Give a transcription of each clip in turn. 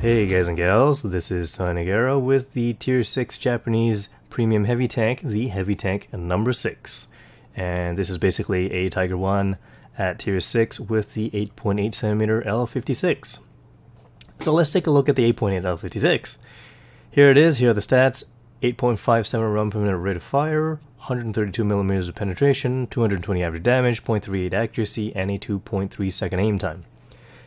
Hey guys and gals, this is Sonigero with the Tier 6 Japanese Premium Heavy Tank, the Heavy Tank number 6. And this is basically a Tiger 1 at Tier 6 with the 8.8cm L56. So let's take a look at the 8.8 L56. Here it is, here are the stats: 8.57 round per minute rate of fire, 132mm of penetration, 220 average damage, 0.38 accuracy, and a 2.3 second aim time.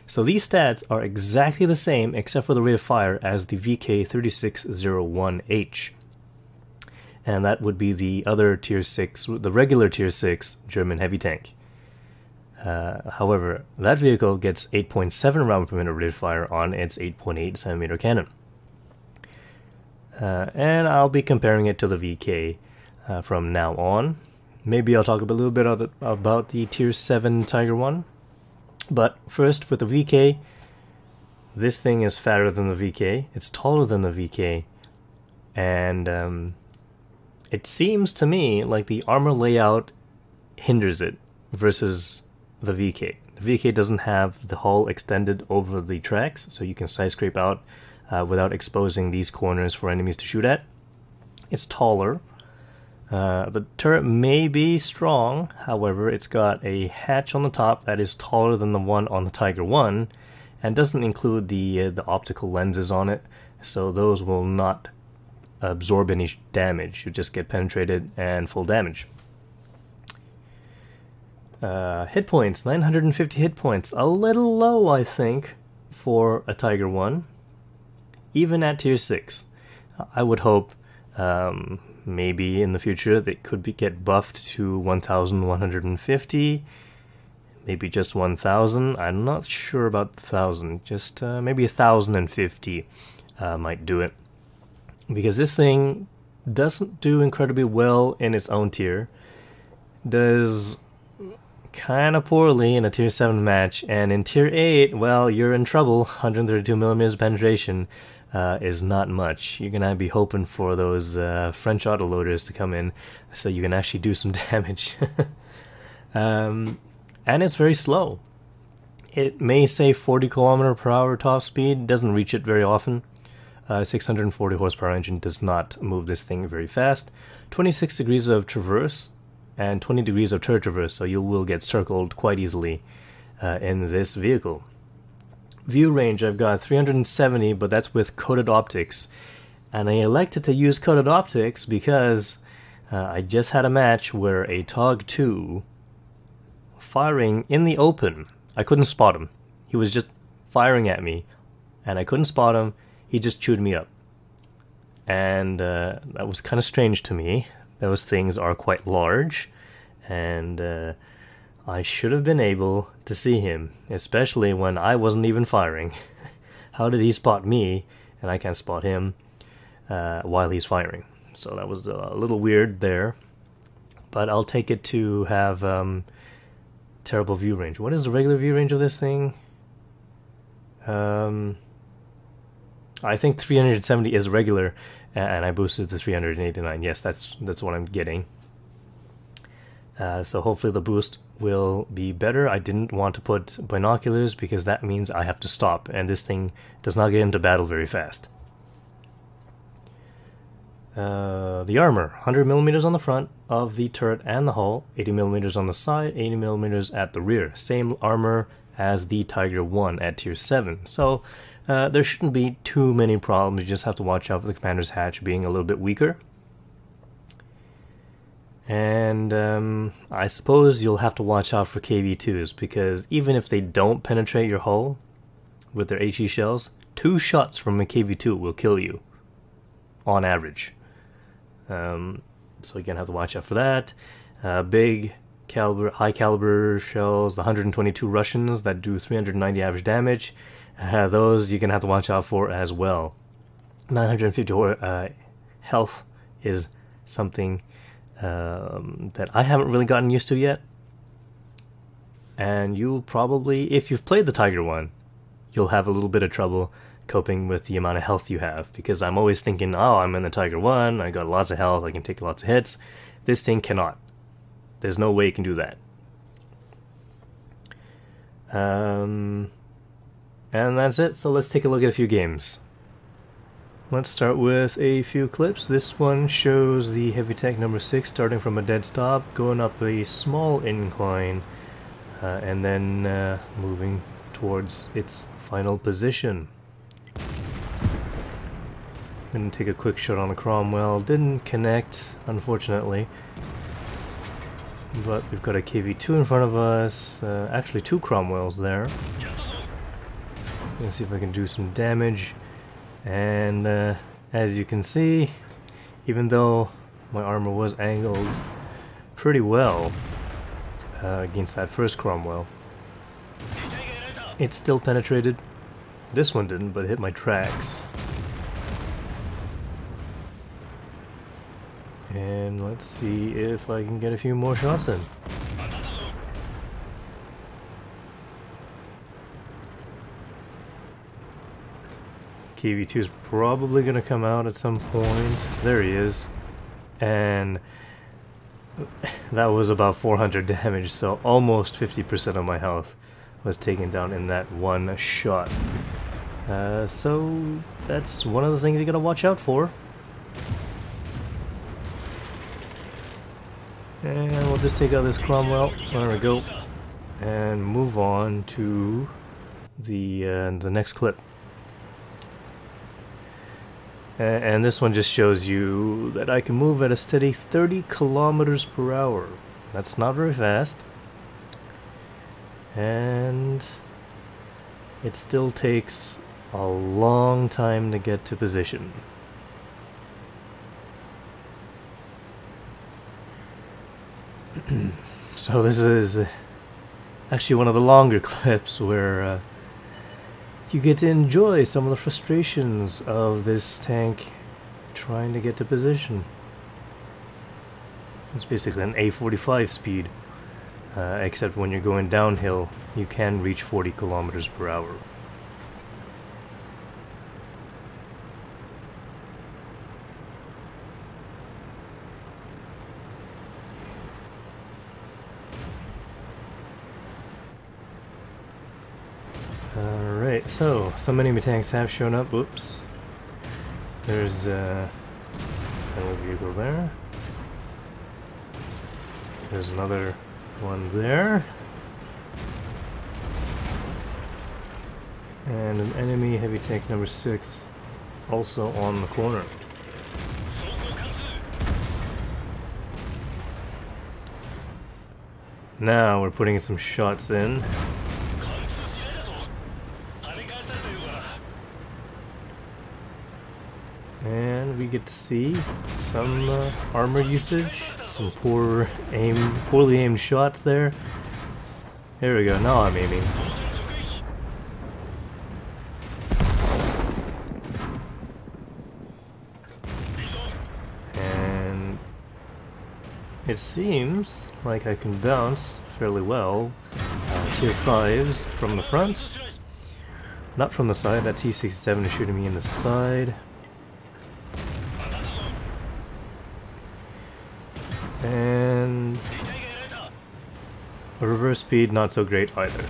So these stats are exactly the same except for the rate of fire as the VK3601H. And that would be the other Tier 6, the regular Tier 6 German heavy tank. However, that vehicle gets 8.7 round per minute rate of fire on its 8.8cm cannon. And I'll be comparing it to the VK from now on. Maybe I'll talk a little bit about the Tier 7 Tiger 1. But first, with the VK, this thing is fatter than the VK, it's taller than the VK, and it seems to me like the armor layout hinders it versus the VK. The VK doesn't have the hull extended over the tracks, so you can side scrape out without exposing these corners for enemies to shoot at. It's taller. The turret may be strong, however, it's got a hatch on the top that is taller than the one on the Tiger 1, and doesn't include the optical lenses on it, so those will not absorb any damage. You just get penetrated and full damage. Hit points, 950 hit points, a little low I think for a Tiger 1, even at Tier 6. I would hope maybe in the future they could get buffed to 1150, maybe just 1000. I'm not sure about 1000, just maybe 1050 might do it, because this thing doesn't do incredibly well in its own tier, does kind of poorly in a Tier 7 match, and in Tier 8, well, you're in trouble. 132mm penetration is not much. You're gonna be hoping for those French autoloaders to come in so you can actually do some damage. And it's very slow. It may say 40 km/h top speed, doesn't reach it very often. 640 horsepower engine does not move this thing very fast. 26 degrees of traverse and 20 degrees of turret traverse, so you will get circled quite easily in this vehicle. View range, I've got 370, but that's with coated optics. And I elected to use coated optics because I just had a match where a TOG 2 firing in the open, I couldn't spot him. He was just firing at me, and I couldn't spot him. He just chewed me up. And that was kind of strange to me. Those things are quite large, and I should have been able to see him, especially when I wasn't even firing. How did he spot me and I can't spot him while he's firing? So that was a little weird there, but I'll take it to have terrible view range. What is the regular view range of this thing? I think 370 is regular, and I boosted to 389. Yes, that's what I'm getting. So hopefully the boost will be better. I didn't want to put binoculars because that means I have to stop, and this thing does not get into battle very fast. The armor, 100mm on the front of the turret and the hull, 80mm on the side, 80mm at the rear. Same armor as the Tiger 1 at Tier 7. So there shouldn't be too many problems. You just have to watch out for the commander's hatch being a little bit weaker. And I suppose you'll have to watch out for KV2s, because even if they don't penetrate your hull with their HE shells, 2 shots from a KV2 will kill you, on average. So you're going to have to watch out for that. Big caliber, high caliber shells, the 122 Russians that do 390 average damage, those you're going to have to watch out for as well. 950 health is something that I haven't really gotten used to yet, and you'll probably, if you've played the Tiger 1, you'll have a little bit of trouble coping with the amount of health you have, because I'm always thinking, oh, I'm in the Tiger 1, I got lots of health, I can take lots of hits. This thing cannot. There's no way it can do that. And that's it, so let's take a look at a few games. Let's start with a few clips. This one shows the heavy tank number 6 starting from a dead stop, going up a small incline, and then moving towards its final position. Gonna take a quick shot on the Cromwell. Didn't connect, unfortunately. But we've got a KV-2 in front of us. Actually, 2 Cromwells there. Let's see if I can do some damage. And as you can see, even though my armor was angled pretty well against that first Cromwell, it still penetrated. This one didn't, but it hit my tracks. And let's see if I can get a few more shots in. KV-2 is probably going to come out at some point. There he is. And that was about 400 damage, so almost 50% of my health was taken down in that one shot. So that's one of the things you gotta watch out for. And we'll just take out this Cromwell. There we go. And move on to the next clip. And this one just shows you that I can move at a steady 30 kilometers per hour. That's not very fast. And it still takes a long time to get to position. So this is actually one of the longer clips where you get to enjoy some of the frustrations of this tank trying to get to position. It's basically an A45 speed, except when you're going downhill, you can reach 40 kilometers per hour. Alright, so some enemy tanks have shown up. Whoops. There's a friendly vehicle there. There's another one there. And an enemy heavy tank number 6 also on the corner. Now we're putting some shots in. And we get to see some armor usage, some poorly aimed shots there. There we go, now I'm aiming. And it seems like I can bounce fairly well tier 5s from the front. Not from the side, that T-67 is shooting me in the side. And a reverse speed, not so great either.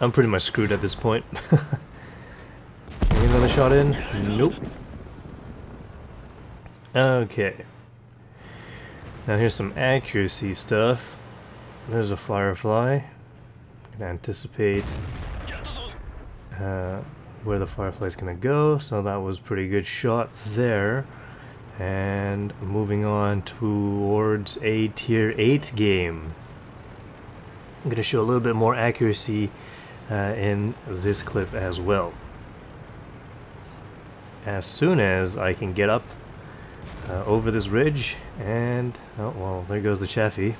I'm pretty much screwed at this point. Get another shot in? Nope. Okay. Now here's some accuracy stuff. There's a Firefly. I can anticipate where the Firefly's gonna go, so that was pretty good shot there. And moving on towards a tier 8 game. I'm gonna show a little bit more accuracy in this clip as well. As soon as I can get up over this ridge, and oh well, there goes the Chaffee.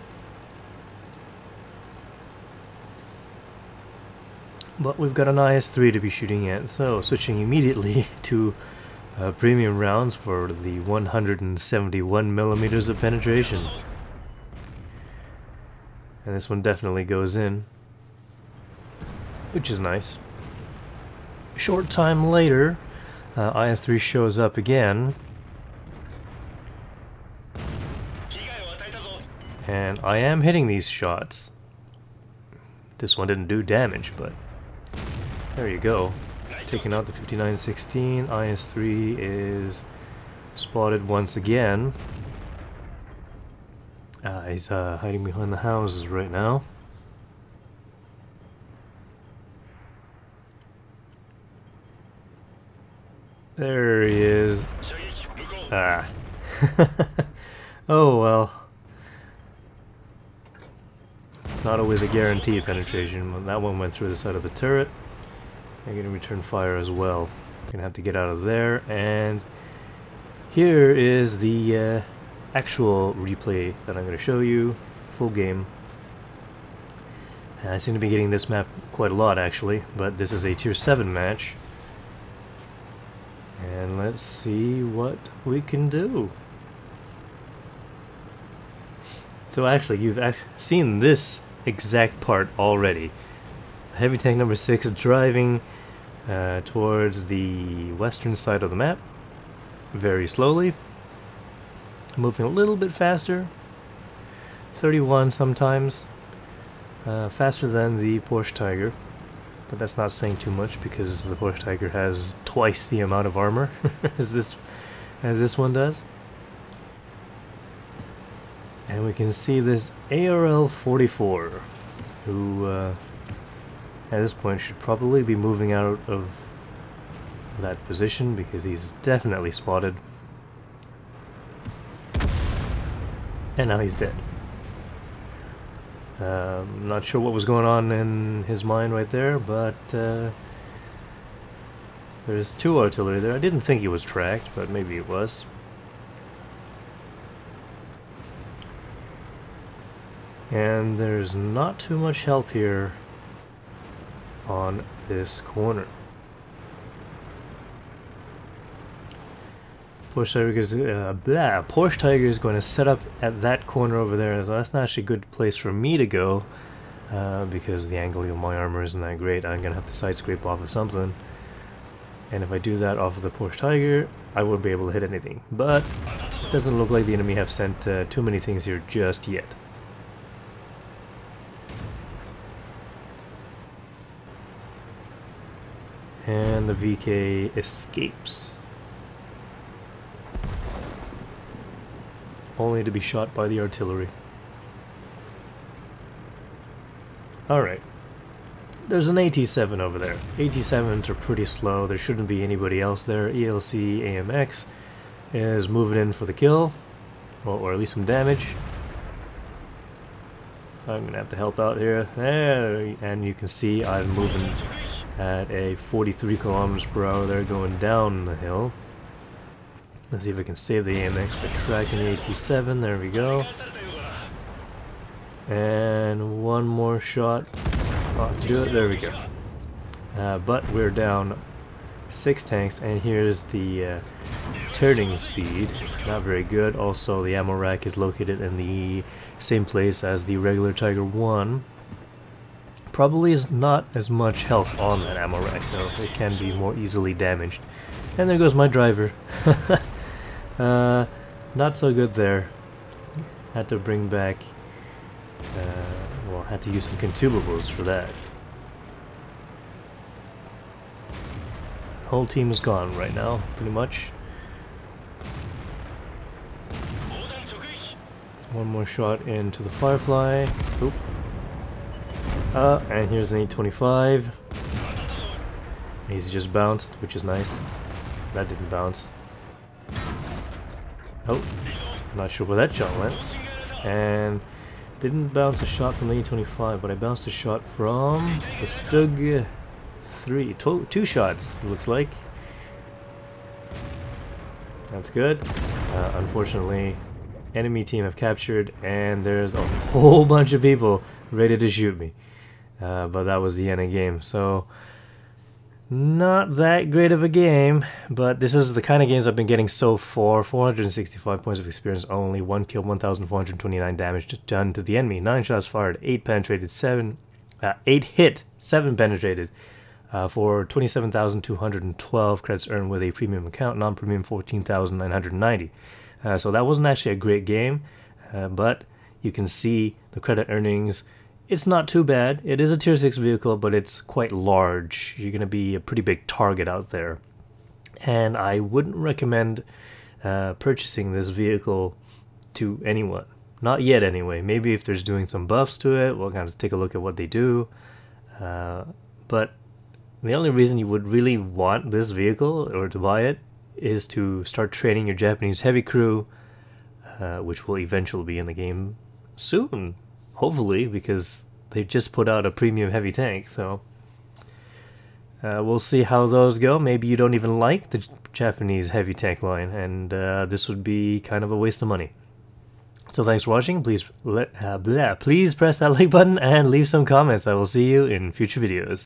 But we've got an IS-3 to be shooting at, so switching immediately to premium rounds for the 171 millimeters of penetration. And this one definitely goes in, which is nice. A short time later, IS-3 shows up again, and I am hitting these shots. This one didn't do damage, but there you go. Taking out the 5916. IS-3 is spotted once again. He's hiding behind the houses right now. There he is. Ah. Oh well. It's not always a guaranteed penetration. That one went through the side of the turret. I'm gonna return fire as well. Gonna have to get out of there, and here is the actual replay that I'm gonna show you. Full game. I seem to be getting this map quite a lot actually, but this is a tier 7 match. And let's see what we can do. So actually, you've seen this exact part already. Heavy tank number 6 driving towards the western side of the map, very slowly, moving a little bit faster, 31 sometimes, faster than the Porsche Tiger, but that's not saying too much because the Porsche Tiger has twice the amount of armor as this one does. And we can see this ARL 44, who at this point should probably be moving out of that position because he's definitely spotted. And now he's dead. I'm not sure what was going on in his mind right there, but there's 2 artillery there. I didn't think he was tracked, but maybe it was. And there's not too much help here on this corner. Porsche Tiger is going to set up at that corner over there, so that's not actually a good place for me to go because the angle of my armor isn't that great. I'm going to have to side scrape off of something, and if I do that off of the Porsche Tiger, I won't be able to hit anything. But it doesn't look like the enemy have sent too many things here just yet. And the VK escapes, only to be shot by the artillery. Alright, there's an AT-7 over there. AT-7s are pretty slow, there shouldn't be anybody else there. ELC AMX is moving in for the kill, or at least some damage. I'm gonna have to help out here. There, and you can see I'm moving at a 43 kilometers per hour there, going down the hill. Let's see if I can save the AMX by tracking the AT-7. There we go. And one more shot to do it. There we go. But we're down 6 tanks, and here's the turning speed. Not very good. Also, the ammo rack is located in the same place as the regular Tiger 1. Probably is not as much health on that ammo rack though. It can be more easily damaged. And there goes my driver. Not so good there. Had to bring back well, had to use some consumables for that. Whole team is gone right now, pretty much. One more shot into the Firefly. Oop. And here's an 825. He's just bounced, which is nice. That didn't bounce. Oh, not sure where that shot went. And didn't bounce a shot from the 825, but I bounced a shot from the Stug 3. 2 shots, it looks like. That's good. Unfortunately, enemy team have captured, and there's a whole bunch of people ready to shoot me. But that was the end of the game, so not that great of a game, but this is the kind of games I've been getting so far. 465 points of experience only, 1 kill, 1,429 damage done to the enemy, 9 shots fired, 8 penetrated, 8 hit, 7 penetrated, for 27,212 credits earned with a premium account, non-premium 14,990. So that wasn't actually a great game, but you can see the credit earnings it's not too bad. It is a tier 6 vehicle, but it's quite large. You're going to be a pretty big target out there. And I wouldn't recommend purchasing this vehicle to anyone. Not yet anyway. Maybe if there's doing some buffs to it, we'll kind of take a look at what they do. But the only reason you would really want this vehicle or to buy it is to start training your Japanese heavy crew, which will eventually be in the game soon, hopefully, because they just put out a premium heavy tank. So we'll see how those go. Maybe you don't even like the Japanese heavy tank line, and this would be kind of a waste of money. So thanks for watching. Please press that like button and leave some comments. I will see you in future videos.